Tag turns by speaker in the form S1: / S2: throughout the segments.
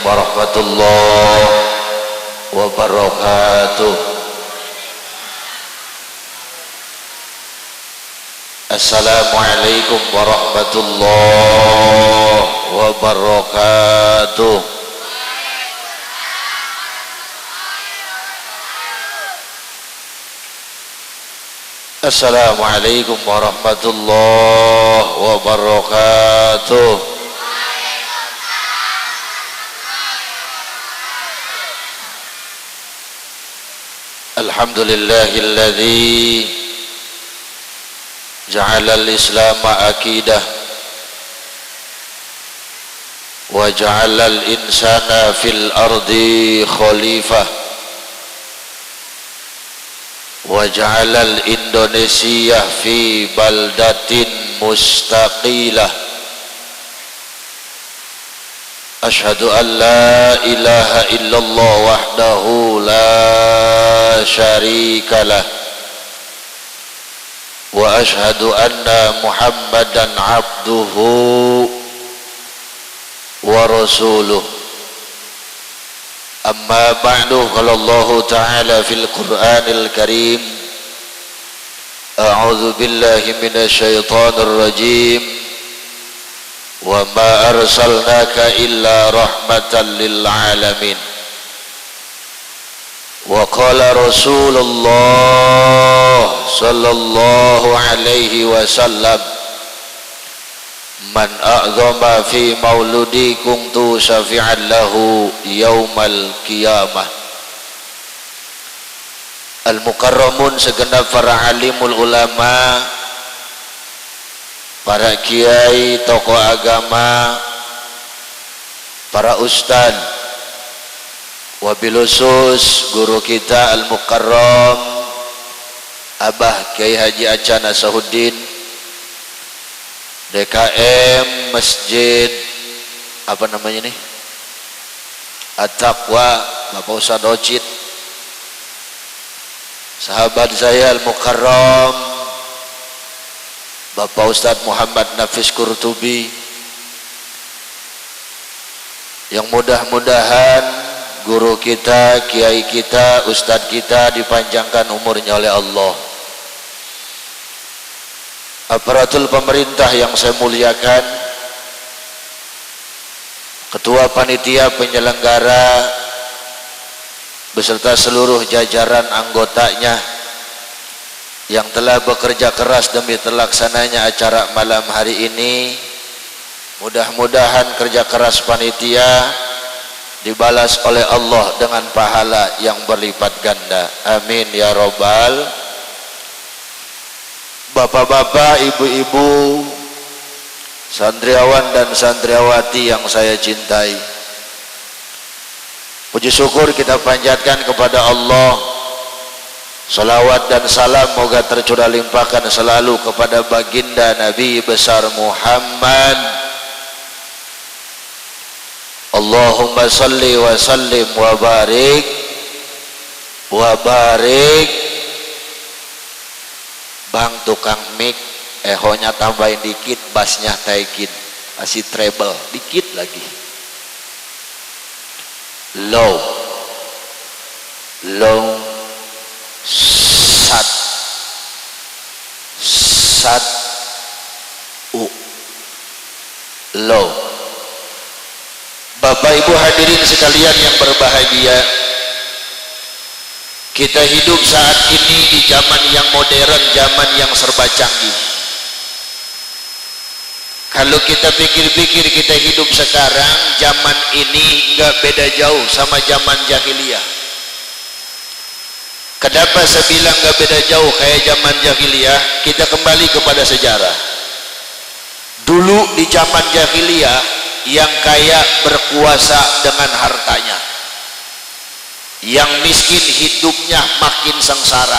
S1: warahmatullahi wabarakatuh. Assalamualaikum warahmatullahi wabarakatuh. Assalamualaikum warahmatullahi wabarakatuh. Alhamdulillahilladzi ja'ala al-islam aqidah wa ja'ala al-insana fil ardi khalifah wa ja'ala al-indonesia fi baldatin mustaqilah. Ashhadu an la ilaha illallah wahdahu la syarika lah wa ashhadu anna muhammadan abduhu wa rasuluh. Amma ba'du, qala Allah ta'ala fil Qur'anil Karim, a'udzu billahi minasy syaithanir rajim. Wa ma arsalnaka illa rahmatan lil alamin. Wa qala Rasulullah sallallahu alaihi wasallam, man a'zama fi mauludi kuntu syafi'an lahu yaumal qiyamah. Al-mukarramun, segenap para alimul ulama, para kiai, tokoh agama, para ustad, wabil khusus guru kita al-mukarram Abah Kiai Haji Acan Asahuddin, DKM Masjid apa namanya ini, At-Taqwa, Bapak Ustadz Ocit, sahabat saya al-mukarram Bapak Ustadz Muhammad Nafis Qurtubi, yang mudah-mudahan guru kita, kiai kita, ustadz kita dipanjangkan umurnya oleh Allah. Aparatur pemerintah yang saya muliakan, ketua panitia penyelenggara beserta seluruh jajaran anggotanya yang telah bekerja keras demi terlaksananya acara malam hari ini. Mudah-mudahan kerja keras panitia dibalas oleh Allah dengan pahala yang berlipat ganda. Amin ya robbal. Bapak-bapak, ibu-ibu, santriawan dan santriawati yang saya cintai, puji syukur kita panjatkan kepada Allah. Salawat dan salam moga tercurah limpahkan selalu kepada baginda Nabi besar Muhammad. Allahumma salli wa sallim wa barik Bang tukang mic, ehonya tambahin dikit, bassnya taikin, kasih treble dikit lagi, low sat low. Bapak ibu hadirin sekalian yang berbahagia, kita hidup saat ini di zaman yang modern, zaman yang serba canggih. Kalau kita pikir-pikir, kita hidup sekarang, zaman ini enggak beda jauh sama zaman jahiliyah. Kenapa saya bilang enggak beda jauh kayak zaman jahiliyah? Kita kembali kepada sejarah. Dulu di zaman jahiliyah, yang kaya berkuasa dengan hartanya, yang miskin hidupnya makin sengsara.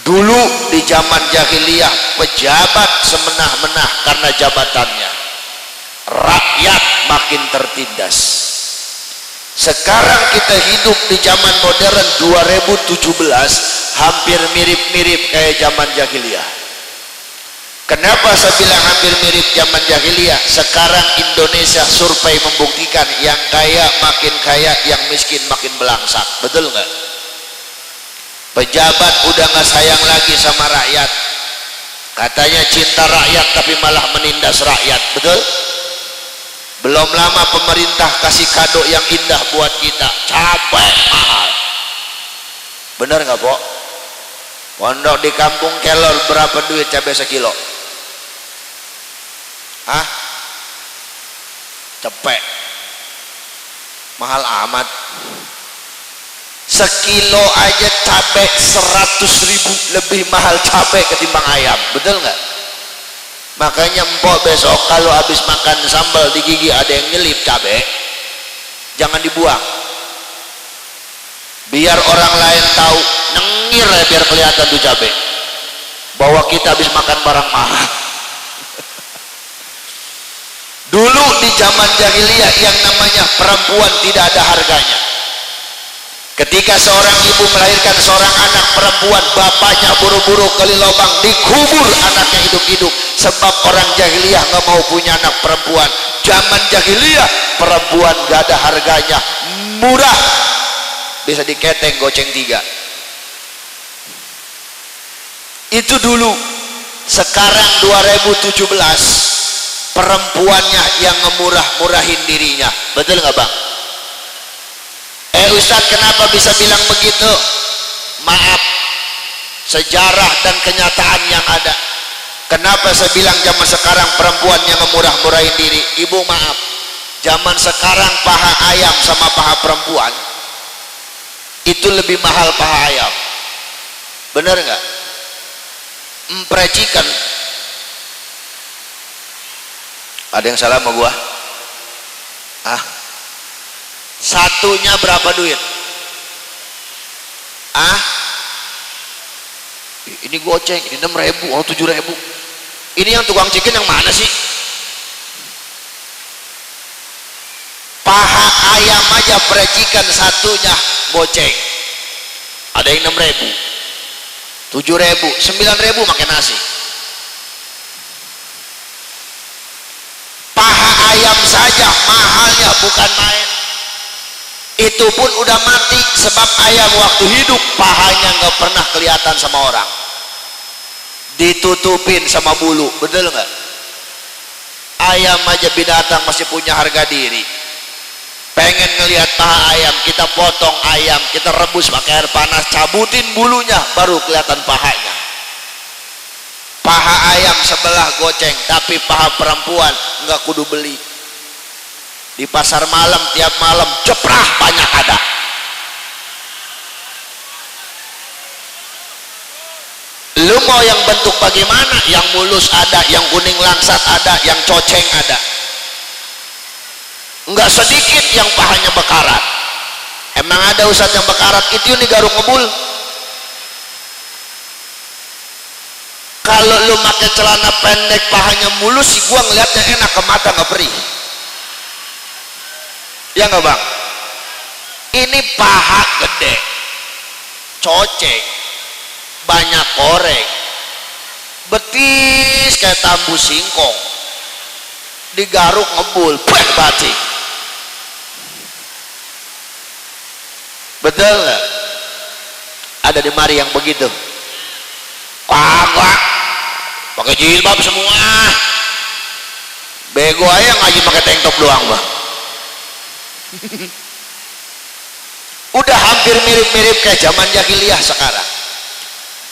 S1: Dulu di zaman jahiliyah, pejabat semenah-menah karena jabatannya, rakyat makin tertindas. Sekarang kita hidup di zaman modern 2017, hampir mirip-mirip kayak zaman jahiliyah. Kenapa saya bilang hampir mirip zaman jahiliyah? Sekarang Indonesia survei membuktikan yang kaya makin kaya, yang miskin makin belangsak. Betul nggak? Pejabat udah nggak sayang lagi sama rakyat. Katanya cinta rakyat tapi malah menindas rakyat. Betul? Belum lama pemerintah kasih kado yang indah buat kita, cabai mahal. Bener nggak, Pok? Pondok di kampung Kelor berapa duit cabai sekilo? Hah? Cepet mahal amat. Sekilo aja cabai 100.000 lebih mahal cabai ketimbang ayam. Betul nggak? Makanya empok besok kalau habis makan sambal di gigi ada yang nyelip cabai, jangan dibuang, biar orang lain tahu, nengir ya, biar kelihatan tuh cabai bahwa kita habis makan barang mahal. Dulu di zaman jahiliyah yang namanya perempuan tidak ada harganya. Ketika seorang ibu melahirkan seorang anak perempuan, bapaknya buru-buru kali lubang dikubur anaknya hidup-hidup, sebab orang jahiliyah nggak mau punya anak perempuan. Zaman jahiliyah perempuan gak ada harganya, murah, bisa diketeng goceng 3. Itu dulu. Sekarang 2017 perempuannya yang ngemurah-murahin dirinya. Betul nggak, Bang? Ustadz, kenapa bisa bilang begitu? Maaf, sejarah dan kenyataan yang ada. Kenapa saya bilang zaman sekarang perempuan yang ngemurah-murahin diri? Ibu maaf, zaman sekarang paha ayam sama paha perempuan itu lebih mahal paha ayam. Bener nggak? Emprecikan. Ada yang salah sama gua? Satunya berapa duit? Ini goceng, ini 6.000, oh 7.000. Ini yang tukang chicken yang mana sih? Paha ayam aja percikan satunya goceng. Ada yang 6.000, 7.000, 9.000 makan nasi. Paha ayam saja mahalnya bukan main. Itu pun udah mati, sebab ayam waktu hidup pahanya nggak pernah kelihatan sama orang, ditutupin sama bulu. Betul nggak? Ayam aja binatang masih punya harga diri. Pengen ngelihat paha ayam, kita potong ayam, kita rebus pakai air panas, cabutin bulunya, baru kelihatan pahanya. Paha ayam sebelah goceng, tapi paha perempuan nggak kudu beli. Di pasar malam tiap malam ceprah banyak ada. Lu mau yang bentuk bagaimana? Yang mulus ada, yang kuning langsat ada, yang coceng ada. Enggak sedikit yang pahanya bekarat. Emang ada ustadz yang bekarat itu nih garuk ngebul. Kalau lu pakai celana pendek pahanya mulus sih gua ngeliatnya enak, ke mata nggak perih. Ya nggak, Bang? Ini paha gede, coceng, banyak koreng, betis kayak tambu singkong, digaruk ngebul, batik. Betul nggak? Ada di mari yang begitu? Kagak, pakai jilbab semua. Bego aja ngaji pakai tank top doang, Bang. Udah hampir mirip-mirip kayak zaman jahiliyah sekarang.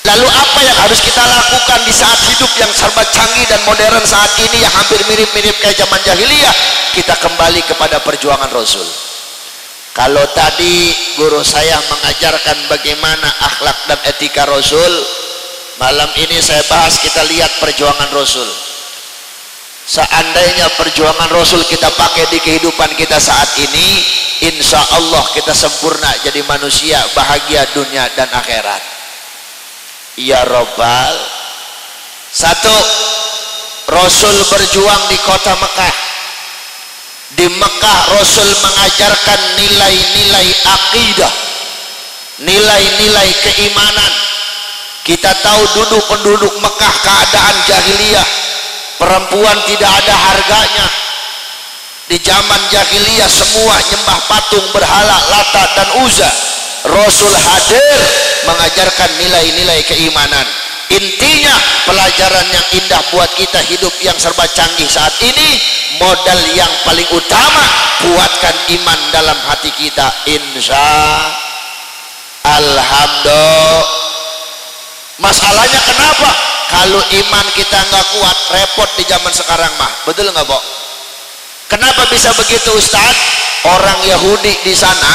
S1: Lalu apa yang harus kita lakukan di saat hidup yang serba canggih dan modern saat ini yang hampir mirip-mirip kayak zaman jahiliyah? Kita kembali kepada perjuangan Rasul. Kalau tadi guru saya mengajarkan bagaimana akhlak dan etika Rasul, malam ini saya bahas, kita lihat perjuangan Rasul. Seandainya perjuangan Rasul kita pakai di kehidupan kita saat ini, insya Allah kita sempurna jadi manusia, bahagia dunia dan akhirat. Ya Rabbal. Satu, Rasul berjuang di kota Mekah. Di Mekah Rasul mengajarkan nilai-nilai akidah, nilai-nilai keimanan. Kita tahu dulu penduduk Mekah keadaan jahiliyah, perempuan tidak ada harganya. Di zaman jahiliyah semua nyembah patung, berhala, Lata dan Uzza. Rasul hadir mengajarkan nilai-nilai keimanan. Intinya pelajaran yang indah buat kita hidup yang serba canggih saat ini, modal yang paling utama, kuatkan iman dalam hati kita. Insya Alhamdulillah. Masalahnya kenapa? Kalau iman kita nggak kuat, repot di zaman sekarang mah. Betul nggak, Bo? Kenapa bisa begitu, Ustaz? Orang Yahudi di sana,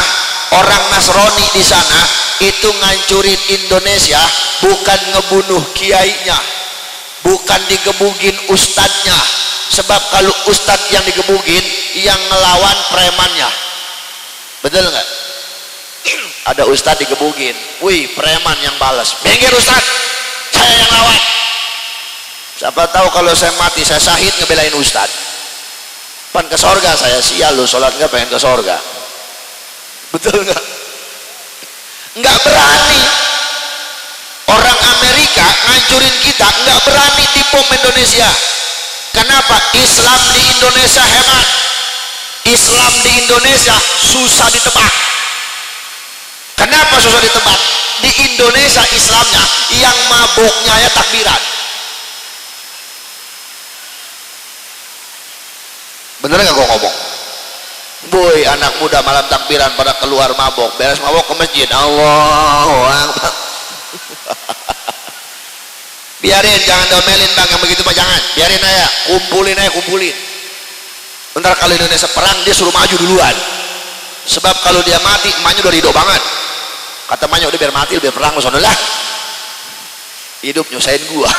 S1: orang Nasrani di sana itu ngancurin Indonesia, bukan ngebunuh kiainya, bukan digebugin ustadznya. Sebab kalau ustadz yang digebugin, yang ngelawan premannya. Betul nggak? Ada ustadz digebugin, wih preman yang balas, minggir ustadz, saya yang lawan. Siapa tahu kalau saya mati, saya syahid ngebelain ustadz, pan ke sorga saya. Sial lu, sholat nggak pengen ke sorga. Betul nggak? Nggak berani. Orang Amerika ngancurin kita, nggak berani di bom Indonesia. Kenapa? Islam di Indonesia hebat. Islam di Indonesia susah ditebak. Kenapa susah ditebak? Di Indonesia Islamnya yang mabuknya ya takbiran. Bener nggak gua ngomong? Boy, anak muda malam takbiran pada keluar mabok, beres mabok ke masjid, Allahu Akbar. Biarin, jangan domelin bang, yang begitu mah jangan. Biarin aja, kumpulin aja, kumpulin. Bentar kalau Indonesia perang, dia suruh maju duluan. Sebab kalau dia mati, emaknya udah ridho banget. Kata emaknya, udah biar mati, biar perang, sono lah. Hidup nyusahin gua.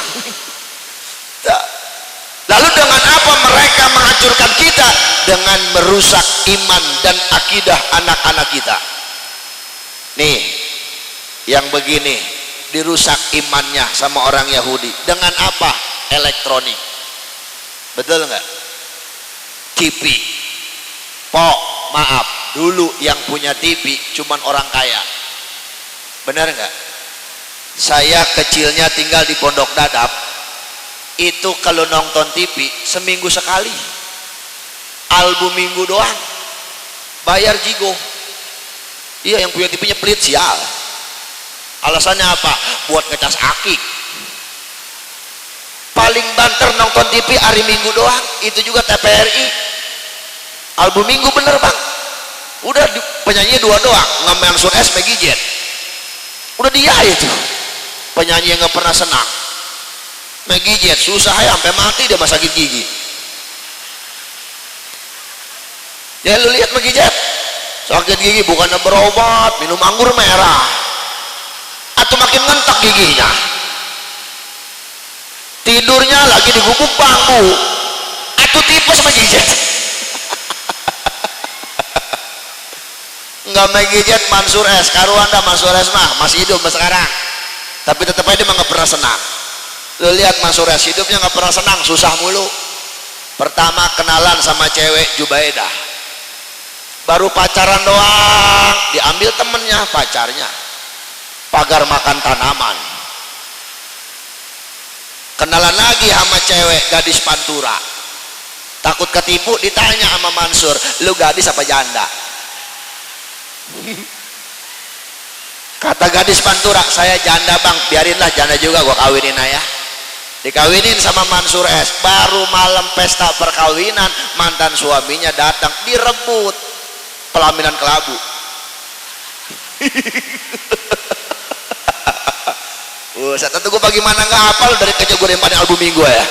S1: Lalu dengan apa mereka menghancurkan kita? Dengan merusak iman dan akidah anak-anak kita. Nih, yang begini dirusak imannya sama orang Yahudi. Dengan apa? Elektronik. Betul nggak? TV. Maaf, dulu yang punya TV cuman orang kaya. Benar nggak? Saya kecilnya tinggal di Pondok Dadap. Itu kalau nonton TV seminggu sekali, album minggu doang, bayar jigo. Iya, yang punya TV-nya pelit sial. Alasannya apa? Buat ngecas akik. Paling banter nonton TV hari Minggu doang, itu juga TVRI. Album minggu bener bang. Udah penyanyi dua doang, nge-Mansur S, Meggy Jet. Udah dia itu penyanyi yang gak pernah senang. Meggy Jet susah ya, sampai mati dia masa sakit gigi. Ya lu lihat Meggy Jet, sakit gigi bukannya berobat, minum anggur merah, atau makin ngentak giginya. Tidurnya lagi di gubuk bambu, atau tipes Meggy Jet. Enggak Meggy Jet, Mansur S, karuan dah Mansur S mah masih hidup sekarang, tapi tetap aja dia nggak pernah senang. Lu lihat Mansur S hidupnya nggak pernah senang, susah mulu. Pertama kenalan sama cewek Jubaidah, baru pacaran doang, diambil temennya pacarnya, pagar makan tanaman. Kenalan lagi sama cewek gadis Pantura, takut ketipu, ditanya sama Mansur, lu gadis apa janda? Kata gadis Pantura, saya janda bang. Biarinlah janda juga, gua kawinin aja. Dikawinin sama Mansur S. Baru malam pesta perkawinan, mantan suaminya datang, direbut pelaminan kelabu. Saya tentu gue bagaimana nggak hafal dari kecil gue pada album minggu ya.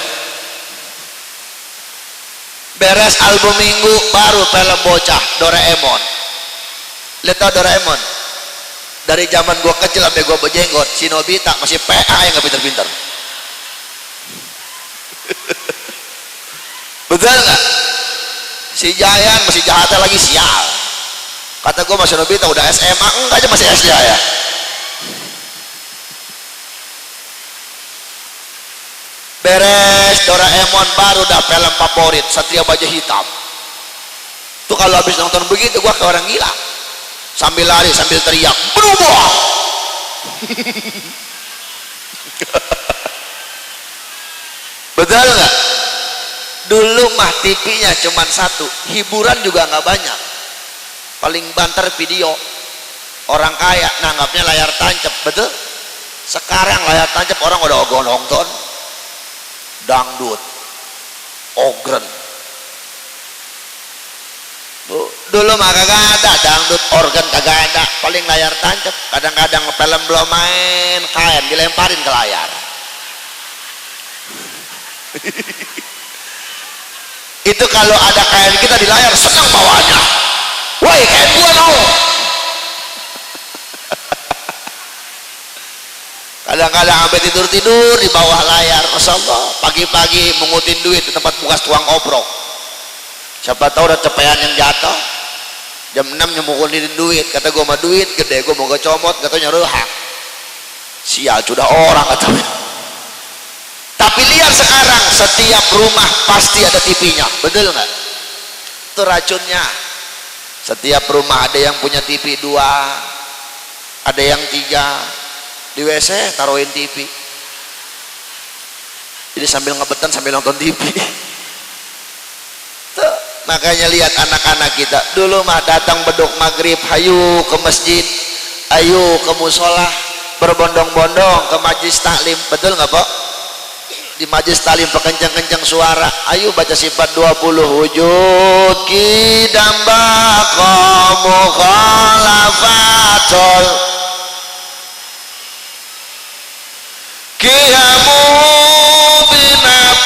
S1: Beres album minggu baru film bocah Doraemon. Lihat tau Doraemon? Dari zaman gue kecil sampai gue berjenggot, si Nobita masih PA yang nggak pinter-pinter. Betul nggak? Si Jayan masih jahatnya lagi sial. Kata gue masih Nobita udah SMA, enggak aja masih SD ya. Beres Doraemon baru dah film favorit Satria Baja Hitam. Tuh kalau habis nonton begitu gue kayak orang gila. Sambil lari sambil teriak, berubah. Betul nggak? Dulu mah TV-nya cuman satu, hiburan juga nggak banyak, paling banter video. Orang kaya nanggapnya layar tancap. Betul? Sekarang layar tancap orang udah ogah nonton dangdut, ogren. Dulu mah kagak ada dangdut, organ kagak ada, paling layar tancap. Kadang-kadang film belum main, kain dilemparin ke layar. Itu kalau ada kain kita di layar senang bawanya. Woi, kain gua dong. Kadang-kadang sampai tidur-tidur di bawah layar. Masya Allah, pagi-pagi mengutin duit di tempat bekas tukang obrok. Siapa tahu ada cepean yang jatuh. Jam 6 nyemukulin duit. Kata gua mah duit gede, gua mau kecomot, katanya rehak. Sial, sudah orang katanya. Tapi lihat sekarang, setiap rumah pasti ada TV-nya. Betul nggak? Itu racunnya. Setiap rumah ada yang punya TV 2, ada yang 3. Di WC taruhin TV, jadi sambil ngebetan sambil nonton TV. Tuh, makanya lihat anak-anak kita dulu mah datang beduk maghrib, hayu ke masjid, ayo ke musola, berbondong-bondong ke majlis taklim. Betul nggak Pak? Di majlis taklim pekencang-kencang suara, ayo baca sifat 20, wujud kidamba qamu khalafatul kiamu binab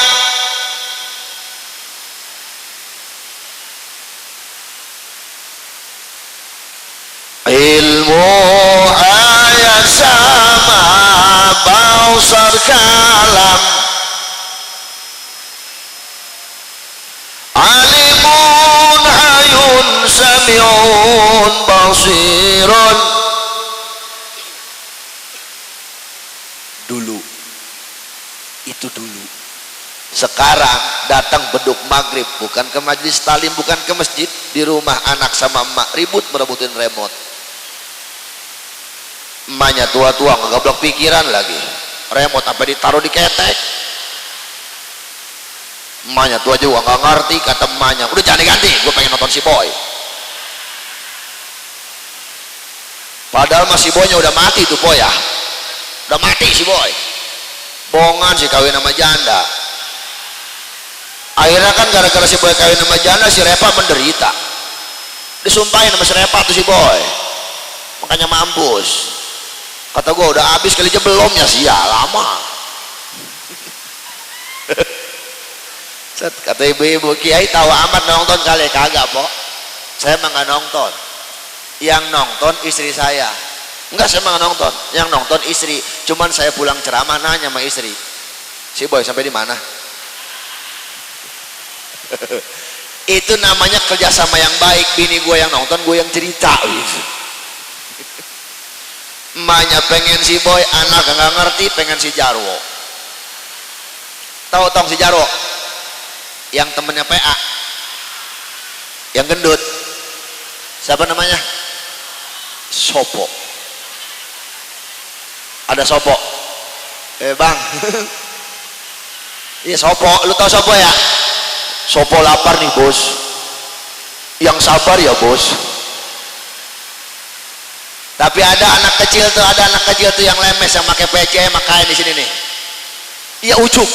S1: ilmu ayat sama bausar kalam alimun hayun samiun basirun. Dulu itu dulu. Sekarang datang beduk maghrib, bukan ke majlis talim, bukan ke masjid, di rumah anak sama emak ribut merebutin remote. Emaknya tua-tua nggak goblok pikiran lagi, remote apa ditaruh di ketek. Emaknya tua juga nggak ngerti, kata emaknya udah jangan diganti, gue pengen nonton si boy. Padahal masih boynya udah mati tuh boy ya, udah mati si boy. Bohongan sih kawin sama janda. Akhirnya kan gara-gara si boy kawin sama janda, si Repa menderita. Disumpahin sama si Repa tuh si boy, makanya mampus. Kata gue udah habis kali aja belum ya, sih ya lama. Kata ibu-ibu, Kiai tahu amat nonton kali? Kagak Pok, saya mah nggak nonton. Yang nonton istri saya. Enggak, saya mah nggak nonton. Yang nonton istri. Cuman saya pulang ceramah nanya sama istri, si boy sampai di mana? Itu namanya kerjasama yang baik. Bini gue yang nonton, gue yang cerita. Emaknya pengen si boy, anak nggak ngerti pengen si Jarwo. Tahu tong si Jarwo? Yang temennya PA, yang gendut. Siapa namanya? Sopo. Ada Sopo. Bang. Iya Sopo, lu tahu Sopo ya? Sopo lapar nih bos. Yang sabar ya bos. Tapi ada anak kecil tuh, yang lemes yang pakai PC, makanya di sini nih. Iya ucuk.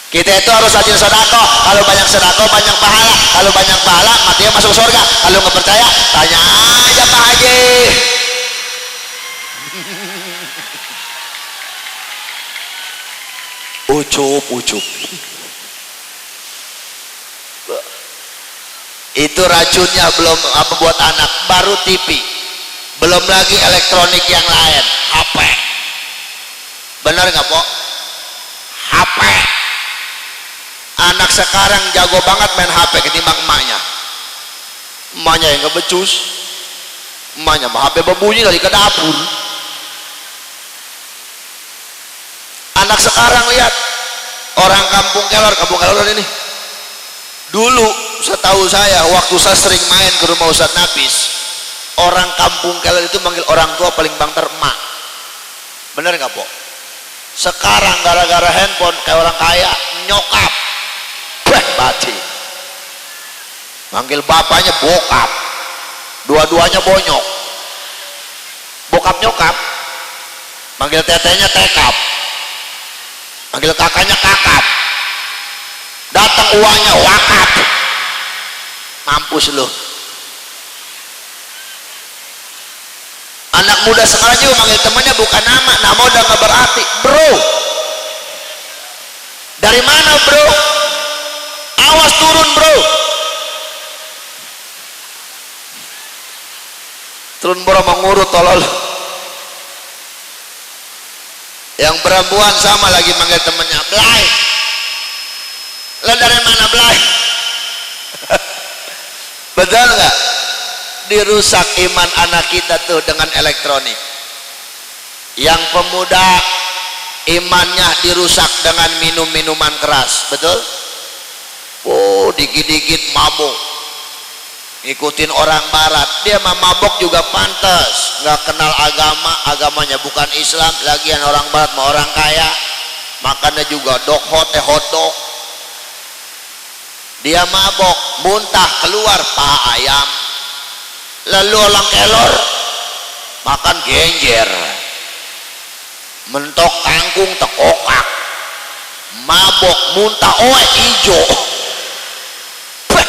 S1: Kita itu harus rajin sedekah. Kalau banyak sedekah banyak pahala. Kalau banyak pahala matinya masuk surga. Kalau nggak percaya tanya aja Pak Haji. Ucup. Itu racunnya belum apa buat anak. Baru TV, belum lagi elektronik yang lain, HP. Benar nggak Pok? HP. Anak sekarang jago banget main HP ketimbang emaknya. Emaknya yang ngebecus, emaknya mah HP berbunyi dari ke dapur. Anak sekarang lihat, orang kampung kelor ini. Dulu setahu saya, waktu saya sering main ke rumah Ustadz Nafis, orang kampung kelor itu manggil orang tua paling bangter emak. Bener nggak Pok? Sekarang gara-gara handphone kayak orang kaya, nyokap mati, manggil bapaknya bokap, dua-duanya bonyok. Bokap nyokap, manggil tetenya tekap, manggil kakaknya kakap, datang uangnya wakap. Mampus lu. Anak muda sekarang juga manggil temannya bukan nama udah nggak berarti. Bro, dari mana bro? Awas turun bro. Turun bro mengurut tolol. Yang perempuan sama lagi manggil temannya, Blay. Lo dari mana Blay? Betul nggak? Dirusak iman anak kita tuh dengan elektronik. Yang pemuda imannya dirusak dengan minum-minuman keras, betul? Oh, dikit-dikit mabuk, ngikutin orang barat. Dia mah mabuk juga pantas, nggak kenal agama, agamanya bukan Islam. Lagian orang barat mah orang kaya, makannya juga hotdog. Dia mabok, muntah keluar paha ayam. Lalu orang kelor makan genjer, mentok kangkung tekokak, mabok muntah oe ijo,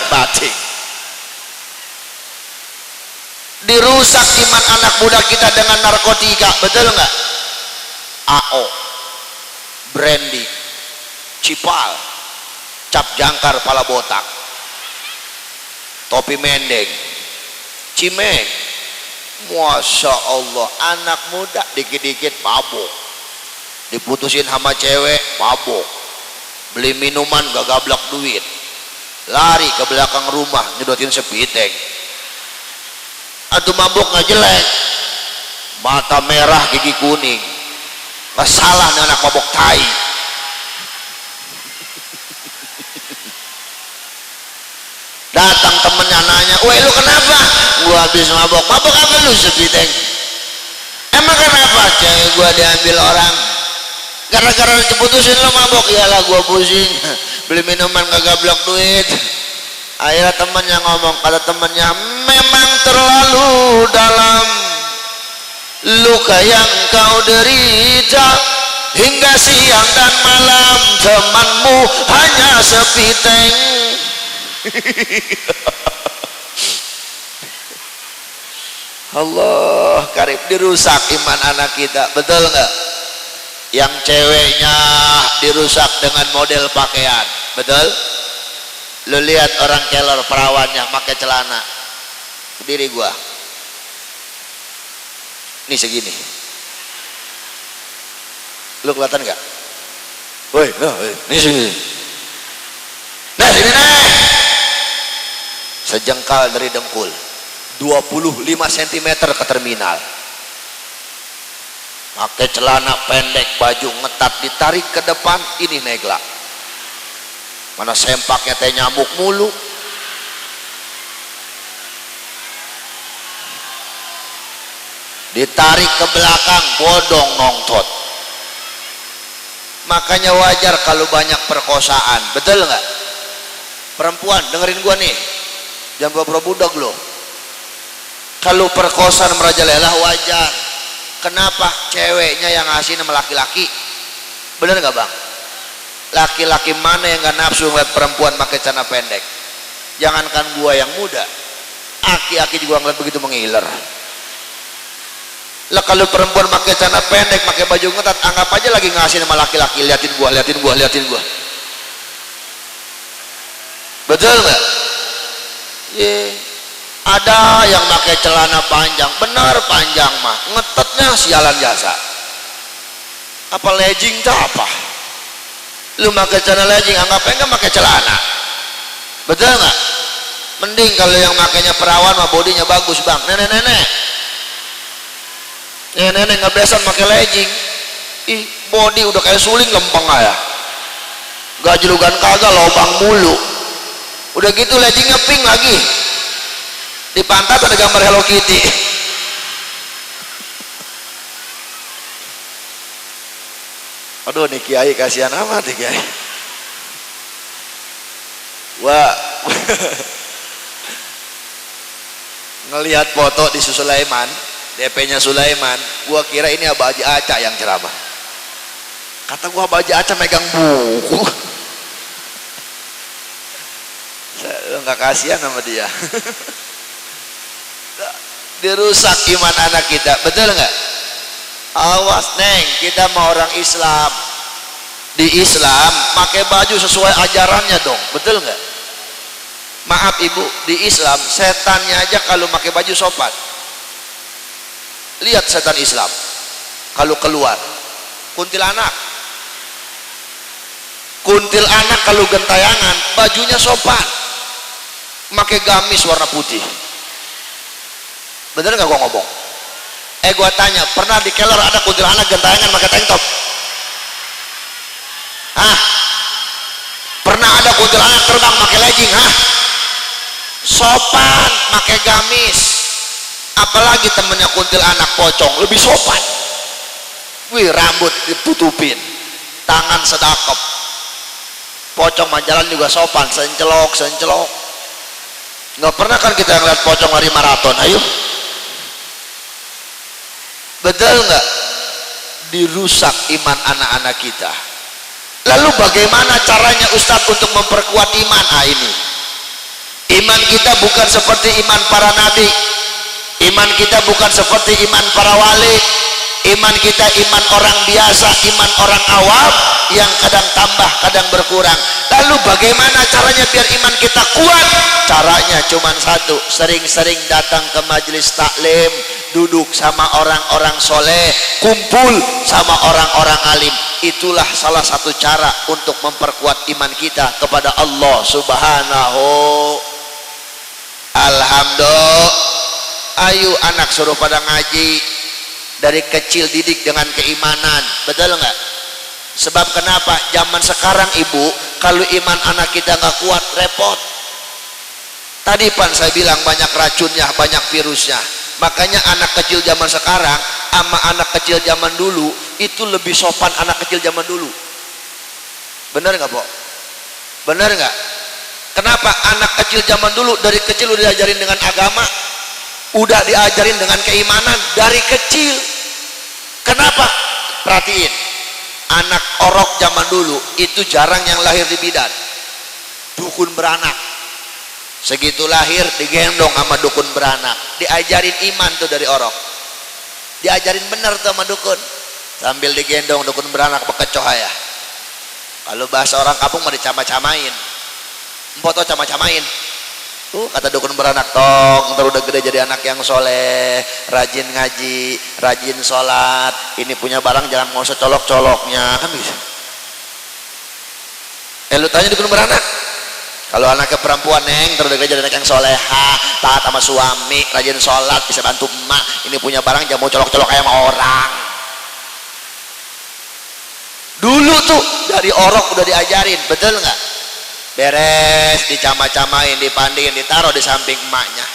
S1: batik. Dirusak iman anak muda kita dengan narkotika, betul nggak? AO, brandy, cipal, cap jangkar pala botak, topi mendeng, cimeng. Masya Allah, anak muda dikit-dikit mabuk, diputusin sama cewek mabuk, beli minuman gak gablak duit, lari ke belakang rumah nyedotin sepiteng. Aduh mabuk gak jelek, mata merah gigi kuning, gak salah nih anak mabuk tai. Datang temennya nanya, weh lu kenapa? Gua habis mabok. Mabok apa lu sepiteng? Emang kenapa? Cewek gua diambil orang. Gara-gara diputusin lu mabok. Iyalah gua pusing, beli minuman kagak blok duit. Akhirnya temennya ngomong, kata temennya, memang terlalu dalam luka yang kau derita, hingga siang dan malam temanmu hanya sepiteng. Allah karib, dirusak iman anak kita, betul nggak? Yang ceweknya dirusak dengan model pakaian, betul? Lu lihat orang kelor perawannya pakai celana, berdiri gua ini segini, lu kelihatan nggak? Woi, ini segini, nah sini nih, sejengkal dari dengkul, 25 cm ke terminal, pakai celana pendek, baju ngetat, ditarik ke depan, ini negla, mana sempaknya teh nyamuk mulu. Ditarik ke belakang, bodong nongtot. Makanya wajar kalau banyak perkosaan, betul nggak? Perempuan dengerin gua nih, jangan pura-pura budak loh. Kalau perkosaan merajalela wajar. Kenapa? Ceweknya yang ngasih sama laki-laki, bener nggak bang? Laki-laki mana yang gak nafsu ngeliat perempuan pakai celana pendek? Jangankan gua yang muda, aki-aki juga ngeliat begitu mengiler. Lah kalau perempuan pakai celana pendek, pakai baju ngetat, anggap aja lagi ngasih sama laki-laki, liatin gua. Betul nggak? Ada yang pakai celana panjang, benar panjang mah, ngetatnya sialan jasa. Apa legging tak apa? Lu pakai celana legging, anggap enggak pakai celana, betul nggak? Mending kalau yang makainya perawan mah bodinya bagus bang. Nenek ngebesan pakai legging, ih body udah kayak suling lempeng aja, gajlugan kagak, lobang mulu. Udah gitu leggingnya pink lagi, di pantat ada gambar Hello Kitty. Aduh nih kiai kasihan amat nih kiai. Wah. Ngelihat foto di Sulaiman, DP-nya Sulaiman, gua kira ini Abah Haji Aca yang ceramah. Kata gua Abah Haji Aca megang buku. Saya nggak kasihan sama dia. Dirusak iman anak kita, betul nggak? Awas neng, kita mau orang Islam. Di Islam pakai baju sesuai ajarannya dong, betul nggak? Maaf ibu, di Islam setannya aja kalau pakai baju sopan. Lihat setan Islam kalau keluar, kuntilanak kalau gentayangan bajunya sopan, pakai gamis warna putih. Bener nggak gua ngomong? Gua tanya, pernah di Kelor ada kuntilanak gentayangan pakai tank top? Hah? Pernah ada kuntilanak terbang pakai legging? Hah? Sopan, pakai gamis. Apalagi temennya kuntilanak pocong, lebih sopan. Wih, rambut ditutupin, tangan sedakep. Pocong jalan juga sopan, sencelok. Nggak pernah kan kita ngeliat pocong lari maraton? Ayo, betul nggak? Dirusak iman anak-anak kita. Lalu bagaimana caranya Ustadz untuk memperkuat iman? Ini iman kita bukan seperti iman para nabi, iman kita bukan seperti iman para wali, iman kita iman orang biasa, iman orang awam yang kadang tambah kadang berkurang. Lalu bagaimana caranya biar iman kita kuat? Caranya cuma satu, sering-sering datang ke majelis taklim, duduk sama orang-orang soleh, kumpul sama orang-orang alim. Itulah salah satu cara untuk memperkuat iman kita kepada Allah Subhanahu. Alhamdulillah. Ayo anak suruh pada ngaji dari kecil, didik dengan keimanan, betul nggak? Sebab kenapa? Zaman sekarang ibu, kalau iman anak kita nggak kuat, repot. Tadi pan saya bilang banyak racunnya, banyak virusnya. Makanya anak kecil zaman sekarang sama anak kecil zaman dulu itu lebih sopan anak kecil zaman dulu. Bener nggak, Pok? Bener nggak? Kenapa? Anak kecil zaman dulu dari kecil udah diajarin dengan agama, udah diajarin dengan keimanan dari kecil. Kenapa? Perhatiin, anak orok zaman dulu itu jarang yang lahir di bidan, dukun beranak. Segitu lahir digendong sama dukun beranak, diajarin iman tuh dari orok, diajarin bener tuh sama dukun, sambil digendong dukun beranak bekecoh ya. Kalau bahasa orang kampung mah dicama-camain, foto cama-camain. Kata dukun beranak, tong ntar udah gede jadi anak yang soleh, rajin ngaji, rajin sholat, ini punya barang jangan mau secolok-coloknya, kan bisa. Lu tanya dukun beranak, kalau anaknya perempuan neng, ntar udah gede jadi anak yang soleha, taat sama suami, rajin sholat, bisa bantu emak, ini punya barang jangan mau colok-colok kayak sama orang. Dulu tuh dari orok udah diajarin, betul nggak? Beres dicama-camain, dipandingin, ditaruh di samping emaknya,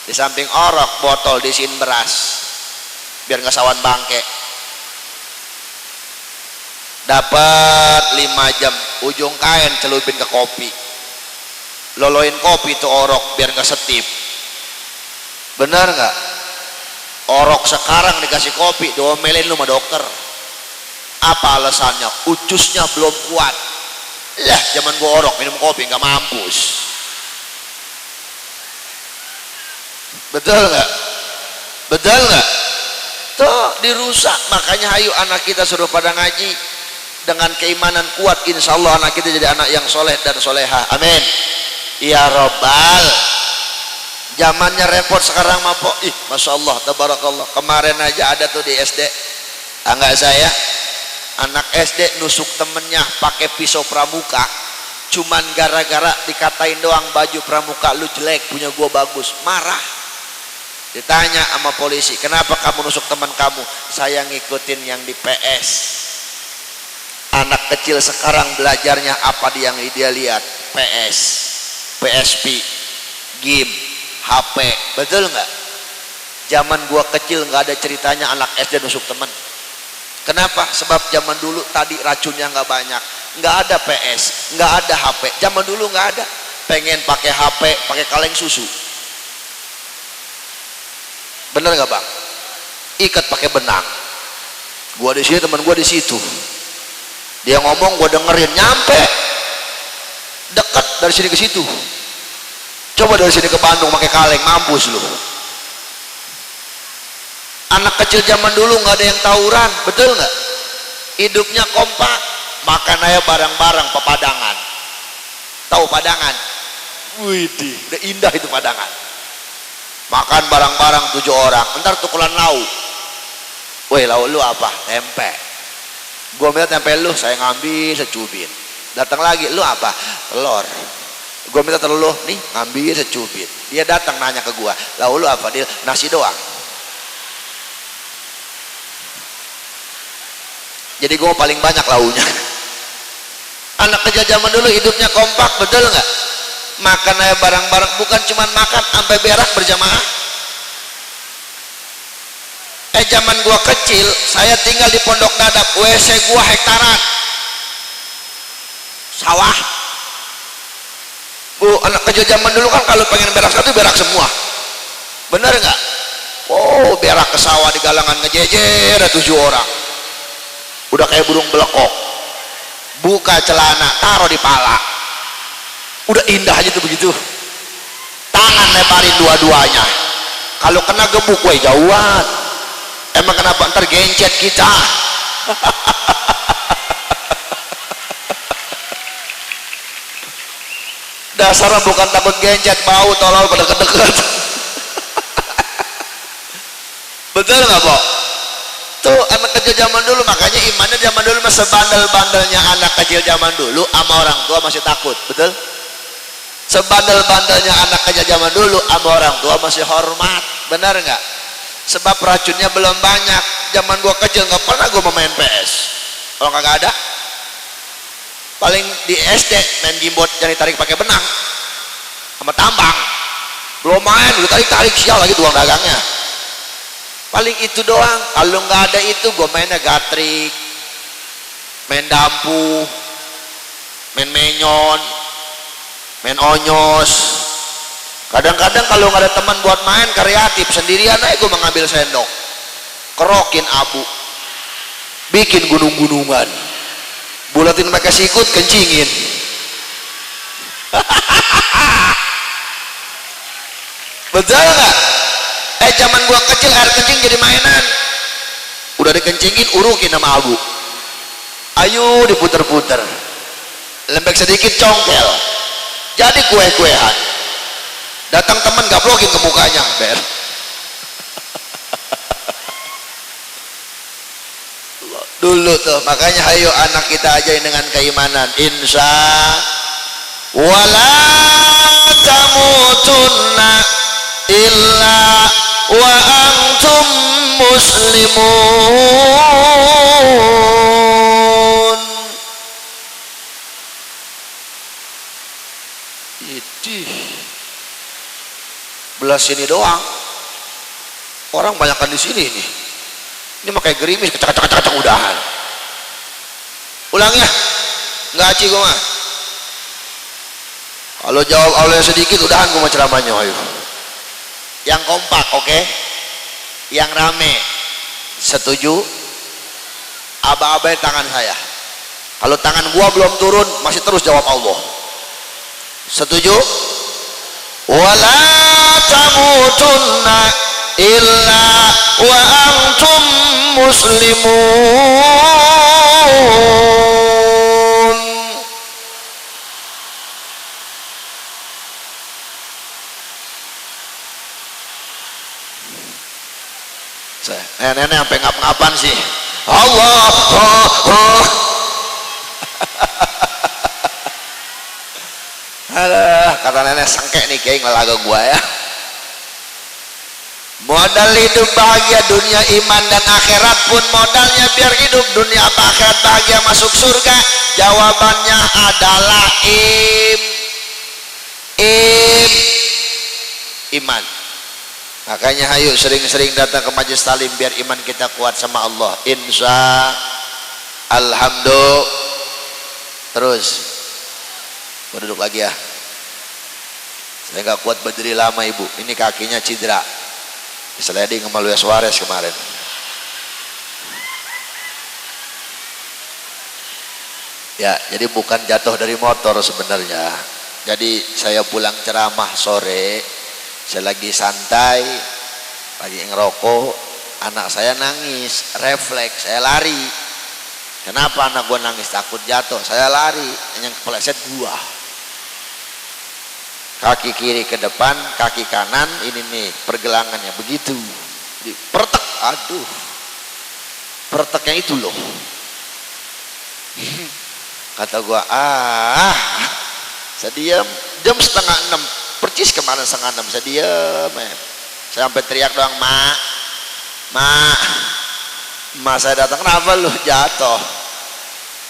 S1: di samping orok botol diisiin beras biar nggak sawan bangke. Dapat 5 jam, ujung kain celupin ke kopi, loloin kopi tuh orok biar nggak setip. Bener nggak? Orok sekarang dikasih kopi diomelin lu sama dokter. Apa alasannya? Ucusnya belum kuat. Lah zaman gua orok minum kopi nggak mampus. Betul nggak? Betul nggak? Tuh dirusak. Makanya ayo anak kita suruh pada ngaji dengan keimanan kuat, insya Allah anak kita jadi anak yang soleh dan soleha. Amin ya robbal. Zamannya repot sekarang mah, Pok. Masya Allah, tabarakallah. Kemarin aja ada tuh di SD, tangga saya, anak SD nusuk temennya pakai pisau pramuka, cuman gara-gara dikatain doang baju pramuka lu jelek, punya gua bagus. Marah, ditanya sama polisi, kenapa kamu nusuk teman kamu? Saya ngikutin yang di PS. Anak kecil sekarang belajarnya apa yang dia lihat? PS, PSP, game, HP. Betul nggak? Zaman gua kecil nggak ada ceritanya anak SD nusuk temen. Kenapa? Sebab zaman dulu tadi racunnya nggak banyak, nggak ada PS, nggak ada HP. Zaman dulu nggak ada. Pengen pakai HP, pakai kaleng susu. Bener nggak bang? Ikat pakai benang. Gua di sini, teman gua di situ. Dia ngomong, gua dengerin, nyampe dekat dari sini ke situ. Coba dari sini ke Bandung pakai kaleng, mampus lu. Anak kecil zaman dulu nggak ada yang tawuran, betul nggak? Hidupnya kompak, makan aja barang-barang pepadangan. Tahu padangan? Widih, udah indah itu padangan. Makan barang-barang 7 orang, ntar tukeran lauk. Weh, lauk lu apa? Tempe. Gua minta tempe lu, saya ngambil secubit. Datang lagi, lu apa? Telur. Gua minta telur lu, nih ngambil secubit. Dia datang nanya ke gua, lauk lu apa? Dia nasi doang. Jadi gue paling banyak launya. Anak kecil zaman dulu hidupnya kompak, betul nggak? Makan aja barang-barang, bukan cuma makan, sampai berak berjamaah. Zaman gue kecil, saya tinggal di Pondok Dadap, WC gue hektaran, sawah. Anak kecil zaman dulu kan kalau pengen berak satu, berak semua, bener nggak? Oh, berak ke sawah di galangan ngejejer, ada 7 orang. Udah kayak burung belekok. Buka celana, taruh di pala. Udah indah aja tuh begitu. Tangan lebarin dua-duanya. Kalau kena gebuk, woi jauhan. Emang kenapa ntar gencet kita? Dasarnya bukan takut gencet, bau tolol pada deket-deket. Betul nggak, Bo? Tuh anak kecil zaman dulu, makanya imannya zaman dulu masa bandel-bandelnya anak kecil zaman dulu sama orang tua masih takut, betul? Sebandel-bandelnya anak kecil zaman dulu sama orang tua masih hormat, benar nggak? Sebab racunnya belum banyak. Zaman gua kecil nggak pernah gua main PS. Kalau nggak ada, paling di SD main gimbot jadi tarik pakai benang sama tambang. Belum main udah tarik-tarik, sial lagi tuang dagangnya. Paling itu doang. Kalau nggak ada itu gue mainnya gatrik, main dampu, main menyon, main onyos. Kadang-kadang kalau nggak ada teman buat main kreatif, sendirian aja gue mengambil sendok, kerokin abu, bikin gunung-gunungan, bulatin pakai sikut, kencingin. Betul nggak? Zaman gua kecil air kencing jadi mainan. Udah dikencingin, urukin sama abu. Ayo diputer-puter. Lembek sedikit congkel. Jadi kue-kuean. Datang teman gaplokin ke mukanya, ber. Dulu tuh, makanya ayo anak kita ajain dengan keimanan. Insya wala tamutunna illa wa antum muslimun. Idih, belah sini doang orang banyakkan di sini nih. Ini pakai gerimis, kecak-kecak udahan. Ulang ya, nggak aci gue mah. Kalau jawab oleh sedikit udahan gue mah ceramahnya. Ayo yang kompak, oke? Yang rame, setuju? Aba-abai tangan saya. Kalau tangan gua belum turun, masih terus jawab Allah. Setuju? Wala tamutunna illa wa antum muslimun. Nenek sampai ngap-ngapan sih. Allah, alah, kata nenek sengkek nih kayak ngelaga gua ya. Modal hidup bahagia dunia, iman dan akhirat pun modalnya biar hidup dunia apa akhirat bahagia masuk surga. Jawabannya adalah iman. Makanya ayo sering-sering datang ke majelis talim biar iman kita kuat sama Allah. Insya alhamdulillah. Terus gua duduk lagi ya, saya nggak kuat berdiri lama ibu, ini kakinya cedera sliding sama Luis Suarez kemarin. Ya jadi bukan jatuh dari motor sebenarnya. Jadi saya pulang ceramah sore, saya lagi santai, lagi ngerokok, anak saya nangis, refleks, saya lari. Kenapa anak gua nangis? Takut jatuh, saya lari, yang kepleset gua. Kaki kiri ke depan, kaki kanan, ini nih pergelangannya begitu. Pertek, aduh, perteknya itu loh. Kata gua, saya diam, jam 5:30, percis kemarin 5:30, saya diam, saya sampai teriak doang, mak saya datang, kenapa lu jatuh?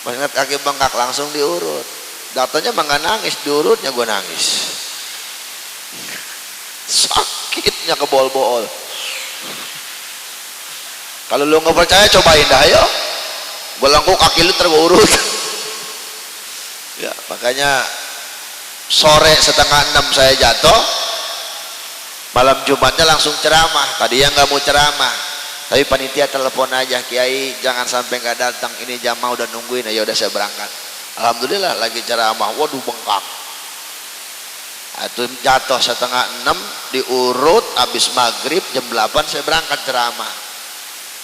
S1: Pas ingat kaki bengkak langsung diurut, datanya mah nggak nangis, diurutnya gua nangis, sakitnya kebol-bol. Kalau lu nggak percaya cobain dah, ayo, gua langkuk kaki lu terurut. Ya makanya sore 5:30 saya jatuh, malam Jumatnya langsung ceramah. Tadi yang nggak mau ceramah, tapi panitia telepon aja, Kiai jangan sampai nggak datang, ini jamaah udah nungguin. Ya udah saya berangkat. Alhamdulillah lagi ceramah, waduh bengkak. Itu jatuh 5:30, diurut, habis maghrib jam 8 saya berangkat ceramah.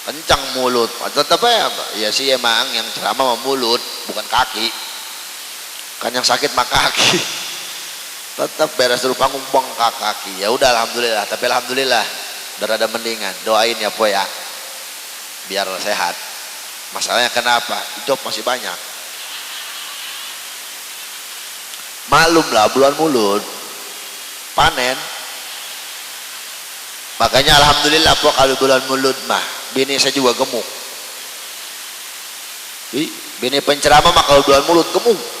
S1: Kencang mulut, tetap ya sih emang yang ceramah mulut bukan kaki. Kan yang sakit mah kaki. Tetap beres dulu panggung bengkak kaki. Ya udah alhamdulillah, tapi alhamdulillah udah rada mendingan. Doain ya po ya, biar sehat. Masalahnya kenapa? Job masih banyak. Maklum lah bulan mulut panen. Makanya alhamdulillah po kalau bulan mulut mah bini saya juga gemuk. Bini penceramah mah kalau bulan mulut gemuk.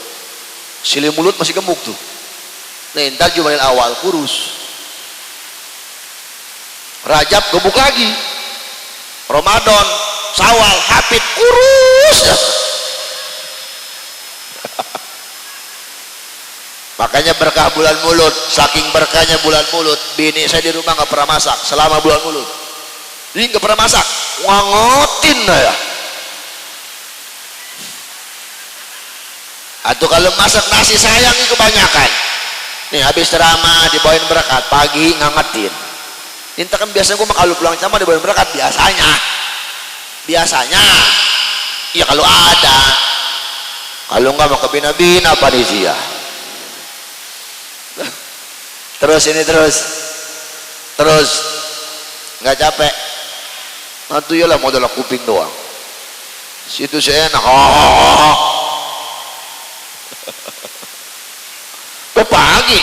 S1: Sili mulut masih gemuk tuh. Nih ntar Jumadil awal kurus, Rajab gemuk lagi, Ramadan, Syawal, Hafid kurus. Makanya berkah bulan mulut. Saking berkahnya bulan mulut, bini saya di rumah nggak pernah masak selama bulan mulut. Jadi nggak pernah masak, wangotin ya. Atau kalau masak nasi sayang kebanyakan. Nih habis ceramah dibawain berkat, pagi ngangetin. Ini kan biasanya gue kalau pulang ceramah dibawain berkat biasanya. Ya kalau ada. Kalau enggak mau ke bina-bina panitia. Terus nggak capek. Nah tuh yalah modal kuping doang. Situ saya enak. Pagi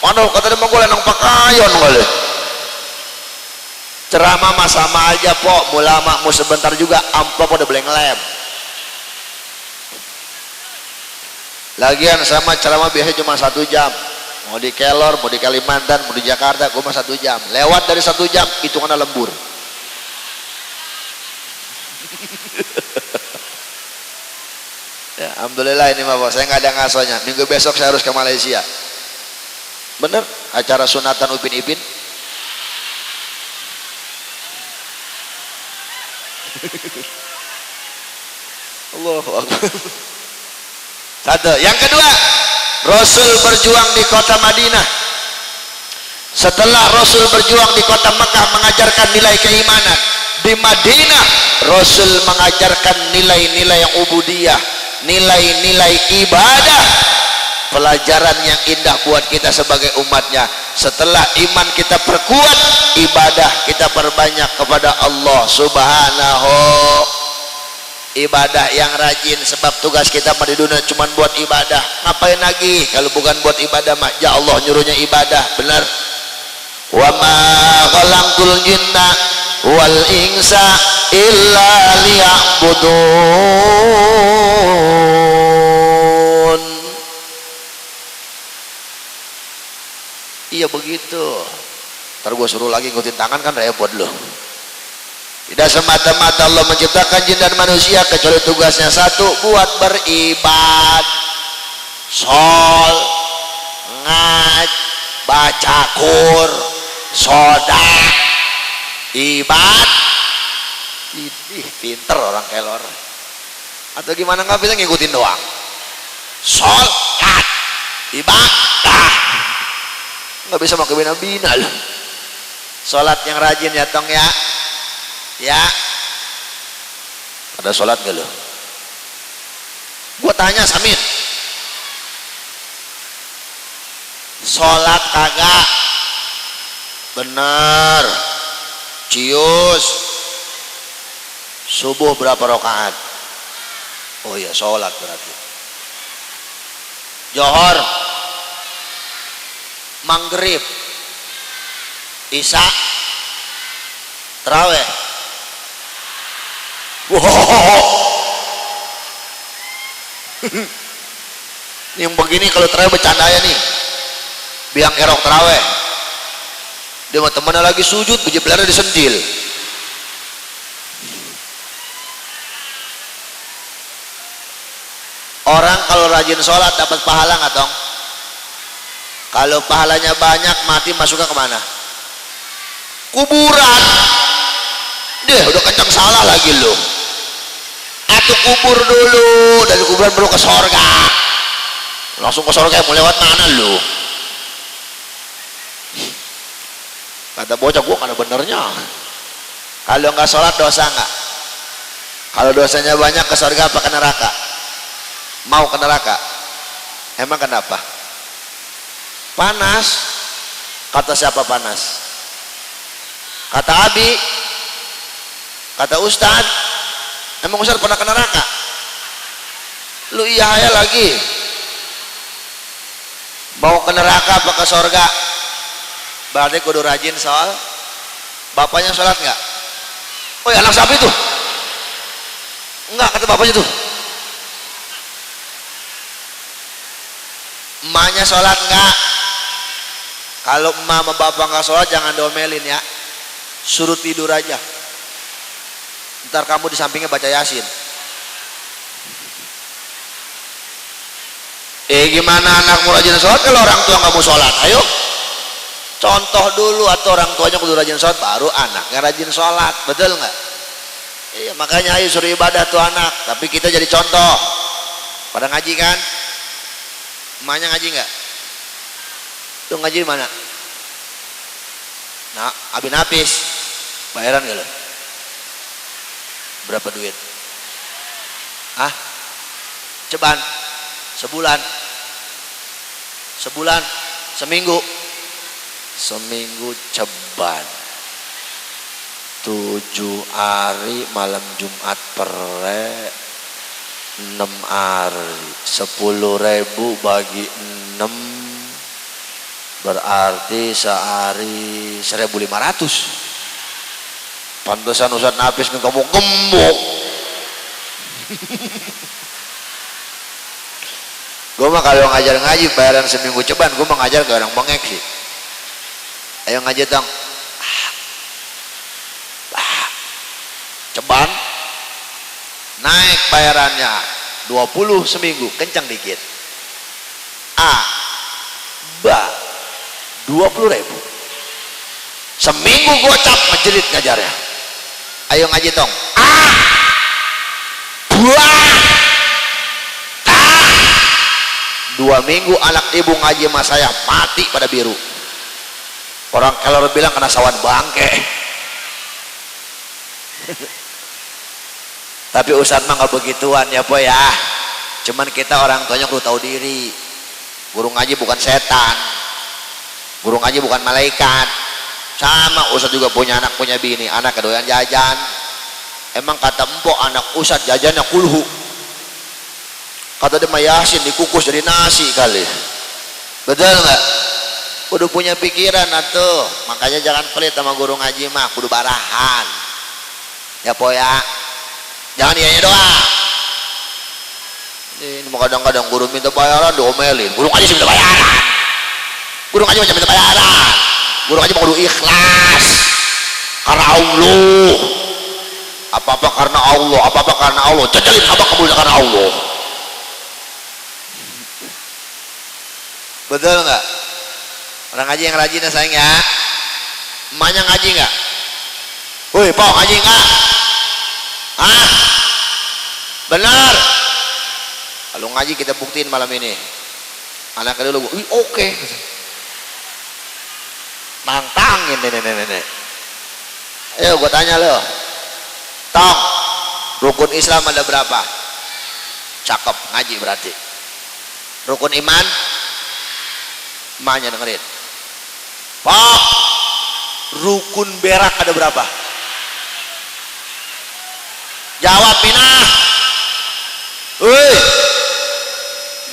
S1: mana kata dia mau gue lenong pakayon kali ceramah mah sama aja po, mau lama mau sebentar juga amplop udah boleh ngelem. Lagian sama ceramah biasanya cuma 1 jam, mau di Kelor, mau di Kalimantan, mau di Jakarta, gue mah 1 jam. Lewat dari 1 jam hitungannya lembur. Ya, alhamdulillah ini mah saya nggak ada ngasonya. Minggu besok saya harus ke Malaysia. Bener, acara sunatan Upin Ipin. Allahu Akbar. Satu. Yang kedua, Rasul berjuang di kota Madinah. Setelah Rasul berjuang di kota Mekah mengajarkan nilai keimanan, di Madinah Rasul mengajarkan nilai-nilai yang ubudiyah, nilai-nilai ibadah, pelajaran yang indah buat kita sebagai umatnya. Setelah iman kita perkuat, ibadah kita perbanyak kepada Allah Subhanahu. Ibadah yang rajin, sebab tugas kita di dunia cuma buat ibadah. Ngapain lagi kalau bukan buat ibadah mah? Ya Allah nyuruhnya ibadah, benar. Wa ma khalaqtul jinna wal insa illa liya'budun. Iya begitu. ntar gue suruh lagi ngikutin tangan kan repot loh. Tidak semata-mata Allah menciptakan jin dan manusia kecuali tugasnya satu, buat beribad. Sol, ngaj, baca Qur, sodak, ibad. Idih, pinter orang kelor. Atau gimana, nggak bisa ngikutin doang. Sholat, ibadah, nggak bisa pakai bina-bina loh. Sholat yang rajin ya Tong ya. Ya, ada sholat gak lo? Gue tanya Samin, sholat kagak? Bener. Cius, subuh berapa rakaat? Oh iya, sholat berarti. Johor, maghrib, isya, taraweh. Wow. Yang begini kalau terawih bercanda ya nih, biang erok terawih, dia mau temennya lagi sujud, biji pelana disentil. Orang kalau rajin sholat dapat pahala nggak Tong? Kalau pahalanya banyak, mati masuknya kemana? Kuburan. Deh udah kencang salah lagi lo. Atau kubur dulu, dari kuburan baru ke sorga. Langsung ke sorga mau lewat mana lo? Kata bocah, gua kan ada benernya. Kalau nggak sholat dosa nggak? Kalau dosanya banyak ke sorga apa ke neraka? Mau ke neraka? Emang kenapa? Panas. Kata siapa panas? Kata Abi, kata Ustad. Emang Ustad pernah ke neraka? Lu iya ya lagi. Mau ke neraka apa ke sorga? Berarti kudu rajin soal. Bapaknya sholat nggak? Oh ya, anak siapa itu? Enggak, kata bapaknya tuh. Emaknya sholat nggak? Kalau emak sama bapak nggak sholat jangan domelin ya, suruh tidur aja. Ntar kamu di sampingnya baca Yasin. Gimana anakmu rajin sholat kalau orang tua nggak mau sholat? Ayo contoh dulu, atau orang tuanya kudu rajin sholat baru anaknya rajin sholat, betul nggak? Iya, makanya ayo suruh ibadah tuh anak, tapi kita jadi contoh. Pada ngaji kan? Emaknya ngaji nggak? Tuh ngaji di mana? Nah, Abi Napis bayaran gak lo? Berapa duit? Ah, ceban sebulan, seminggu ceban 7 hari malam Jumat pere 6 hari 10.000 bagi 6 berarti sehari 1.500. Pantesan Ustaz Nafis nih kamu gemuk. Gue mah kalau ngajar ngaji bayaran seminggu ceban, gue mah ngajar ke orang bengek sih. Ayo ngaji Tong. Ceban naik bayarannya 20 seminggu, kencang dikit. Ba 20.000 seminggu, gocap ngejerit ngajarnya. Ayo ngaji Tong. 2 minggu anak ibu ngaji sama saya mati pada biru. Orang kelor bilang kena sawan bangke. Tapi Ustaz mah nggak begituan ya po ya. Cuman kita orang tuanya perlu tahu diri. Guru ngaji bukan setan, guru ngaji bukan malaikat. Sama Ustaz juga punya anak, punya bini, anak kedoyan jajan. Emang kata empok anak Ustaz jajannya kulhu. Kata dia Yasin dikukus jadi nasi kali. Betul nggak? Kudu punya pikiran atuh. Makanya jangan pelit sama guru ngaji mah, kudu barahan. Ya po ya. Jangan iya doang. Ini mau kadang-kadang guru minta bayaran diomelin. Guru ngaji minta bayaran. Guru ngaji macam minta bayaran. guru ngaji mau kudu ikhlas karena Allah, apa-apa karena Allah, apa-apa karena Allah, jajalin abah kabul karena Allah. Betul nggak? Orang ngaji yang rajin ya sayang ya. Emaknya ngaji nggak? Woi, Pok ngaji nggak? Ah, benar. Kalau ngaji kita buktiin malam ini. Anaknya dulu, oke. Nantangin nenek. Ayo gue tanya lo, Tong, rukun Islam ada berapa? Cakep, ngaji berarti. Rukun iman, emaknya dengerin. Pak, rukun berak ada berapa? Jawab Minah. Woi,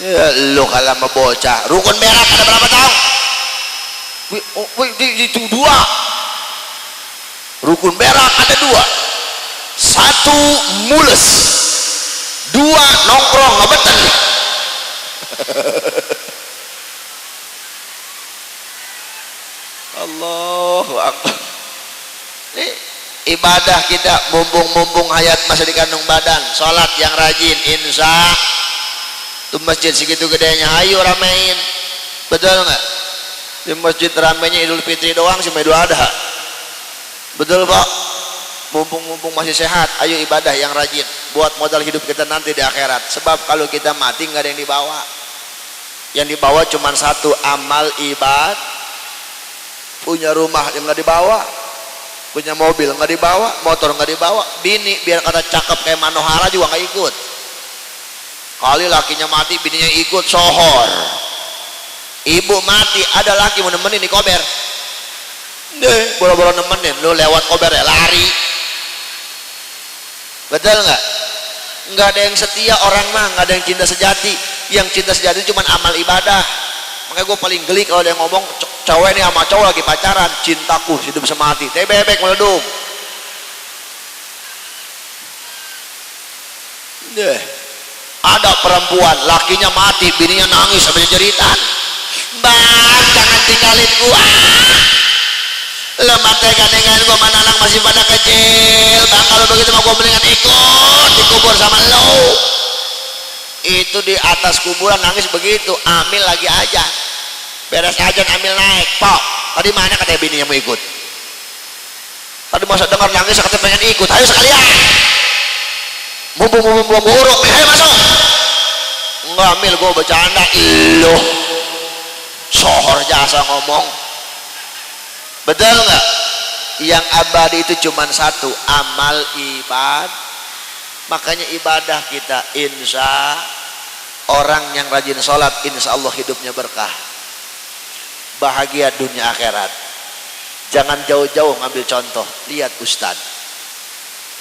S1: ya lu kalau mau bocah, rukun berak ada berapa Tong? Wih, itu dua. Rukun berak ada dua. Satu mules, dua nongkrong ngebeten. Allahu Akbar. Ini ibadah kita mumpung hayat masih dikandung badan, sholat yang rajin, insya tuh masjid segitu gedenya, ayo ramein. Betul nggak? Di masjid ramenya Idul Fitri doang sih, Idul Adha. Betul Pak? Mumpung masih sehat, ayo ibadah yang rajin buat modal hidup kita nanti di akhirat. Sebab kalau kita mati nggak ada yang dibawa. Yang dibawa cuma satu, amal ibad. Punya rumah yang nggak dibawa, punya mobil nggak dibawa, motor nggak dibawa, bini biar kata cakep kayak Manohara juga nggak ikut. Kali lakinya mati, bininya ikut sohor. Ibu mati, ada laki mau nemenin di kober. Deh, boro-boro nemenin, lu lewat kober ya lari. Betul nggak? Nggak ada yang setia orang mah, nggak ada yang cinta sejati. Yang cinta sejati cuma amal ibadah. Makanya gue paling geli kalau ada yang ngomong cowok ini sama cowok lagi pacaran, cintaku hidup semati, bebek meledung. Deh, ada perempuan lakinya mati, bininya nangis sampai jeritan. Bang, jangan tinggalin gua. Lemah dengan gua, mana anak masih pada kecil. Bang, kalau begitu mau gua mendingan ikut dikubur sama lo. Itu di atas kuburan nangis begitu. Amil lagi aja. Beres ajan ambil naik. Pak, tadi mana katanya bini yang mau ikut? Tadi masa dengar nangis katanya pengen ikut. Ayo sekalian. Mumpung buruk, ayo masuk. Enggak ambil, gua bercanda. Loh, sohor jasa ngomong. Betul nggak? Yang abadi itu cuma satu, amal ibad. Makanya ibadah kita, insya orang yang rajin sholat, insya Allah hidupnya berkah, bahagia dunia akhirat. Jangan jauh-jauh ngambil contoh. Lihat Ustad,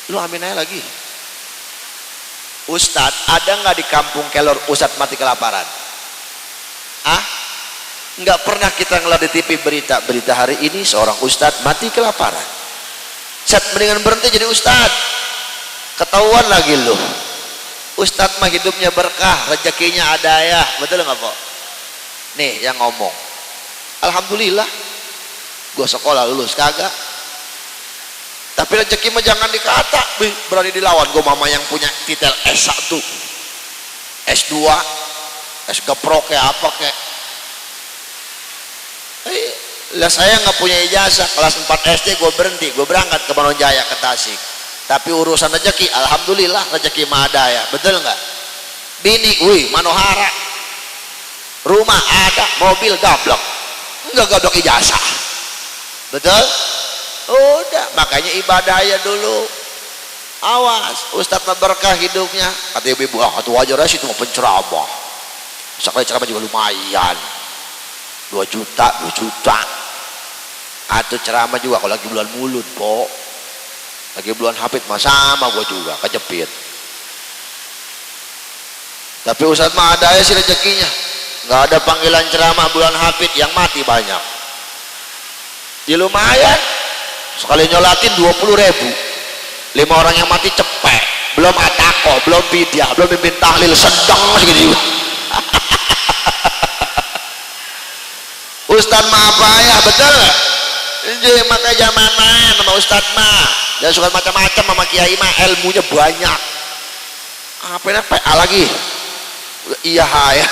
S1: lu amin aja lagi. Ustad, ada nggak di kampung Kelor Ustad mati kelaparan? Ah, nggak pernah kita ngeliat di TV berita hari ini seorang Ustad mati kelaparan. Ustad mendingan berhenti jadi Ustad. Ketahuan lagi lu, Ustad mah hidupnya berkah, rezekinya ada ya. Betul nggak Pak? Nih yang ngomong, alhamdulillah gua sekolah lulus kagak, tapi rezeki mah jangan dikata. Berani dilawan gua mama yang punya titel S1, S2, S Pro kayak apa kayak. Lah saya nggak punya ijazah, kelas 4 SD gua berhenti, gua berangkat ke Bandung Jaya ke Tasik. Tapi urusan rezeki, alhamdulillah rezeki mah ada ya. Betul nggak? Bini, wih Manohara, rumah ada, mobil gablok, nggak gablok ijazah. Betul? Udah, makanya ibadah ya dulu. Awas, Ustadz mah berkah hidupnya. Kata ibu, ah itu wajar sih, itu mau penceramah. Sekali ceramah juga lumayan, 2 juta. Atau ceramah juga kalau lagi bulan mulut, po. Lagi bulan hafid mah sama gue juga kejepit. Tapi Ustadz mah ada ya sih rezekinya. Nggak ada panggilan ceramah bulan hafid yang mati banyak. Ya lumayan. Sekali nyolatin 20.000. 5 orang yang mati cepet. Belum atakoh, belum pidyah, belum pimpin tahlil, sedang segitu. Ustadz mah apa ya, betul? Makanya zaman main sama ustad mah jangan suka macam-macam sama kiai mah, ilmunya banyak. Apa ini PA lagi? Iya ya.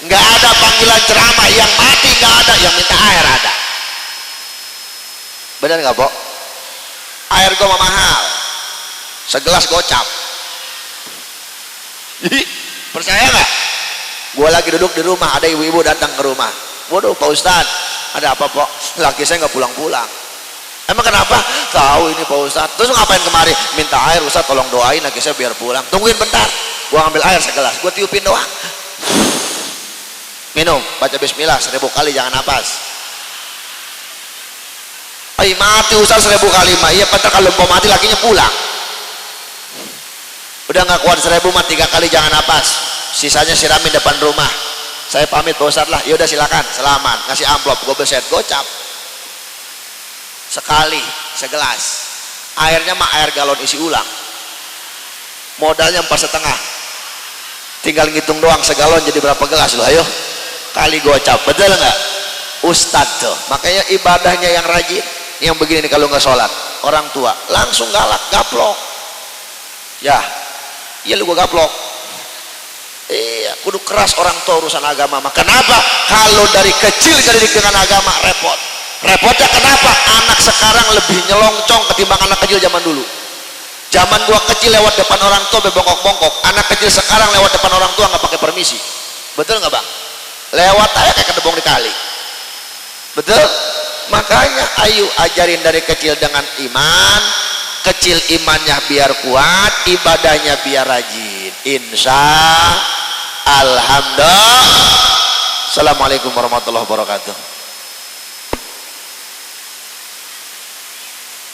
S1: Nggak ada panggilan ceramah yang mati, nggak ada yang minta air ada. Benar nggak, Pok? Air gua mahal, segelas gocap. Percaya nggak? Gua lagi duduk di rumah, ada ibu-ibu datang ke rumah. Waduh, Pak Ustad, ada apa, Pok? Laki saya nggak pulang-pulang. Emang kenapa? Tahu ini Pak Ustad. Terus ngapain kemari? Minta air, Ustad tolong doain laki saya biar pulang. Tungguin bentar, gua ambil air segelas, gua tiupin doang. Minum, baca bismillah 1000 kali, jangan napas. Ay, mati Ustaz 1000 kali mah. Iya, bentar kalau mau mati lakinya pulang. Udah nggak kuat 1000 mah 3 kali jangan napas. Sisanya siramin depan rumah. Saya pamit Pak Ustaz lah. Yaudah silakan, selamat. Ngasih amplop, gue beset gocap. Sekali, segelas. Airnya mah air galon isi ulang. Modalnya 4,5. Tinggal ngitung doang segalon jadi berapa gelas loh, ayo. Kali gocap, betul nggak? Ustadz tuh, makanya ibadahnya yang rajin, yang begini nih kalau nggak sholat, orang tua langsung galak, gaplok. Ya, iya lu gua gaplok. Iya, kudu keras orang tua urusan agama. Kenapa? Kalau dari kecil dididik dengan agama repot. Repotnya kenapa? Anak sekarang lebih nyelongcong ketimbang anak kecil zaman dulu. Zaman gua kecil lewat depan orang tua bebongkok-bongkok. Anak kecil sekarang lewat depan orang tua nggak pakai permisi. Betul nggak, Bang? Lewat aja kayak kedebong di kali. Betul? Makanya ayo ajarin dari kecil dengan iman. Kecil imannya biar kuat, ibadahnya biar rajin. Insya Alhamdulillah. Assalamualaikum warahmatullahi wabarakatuh.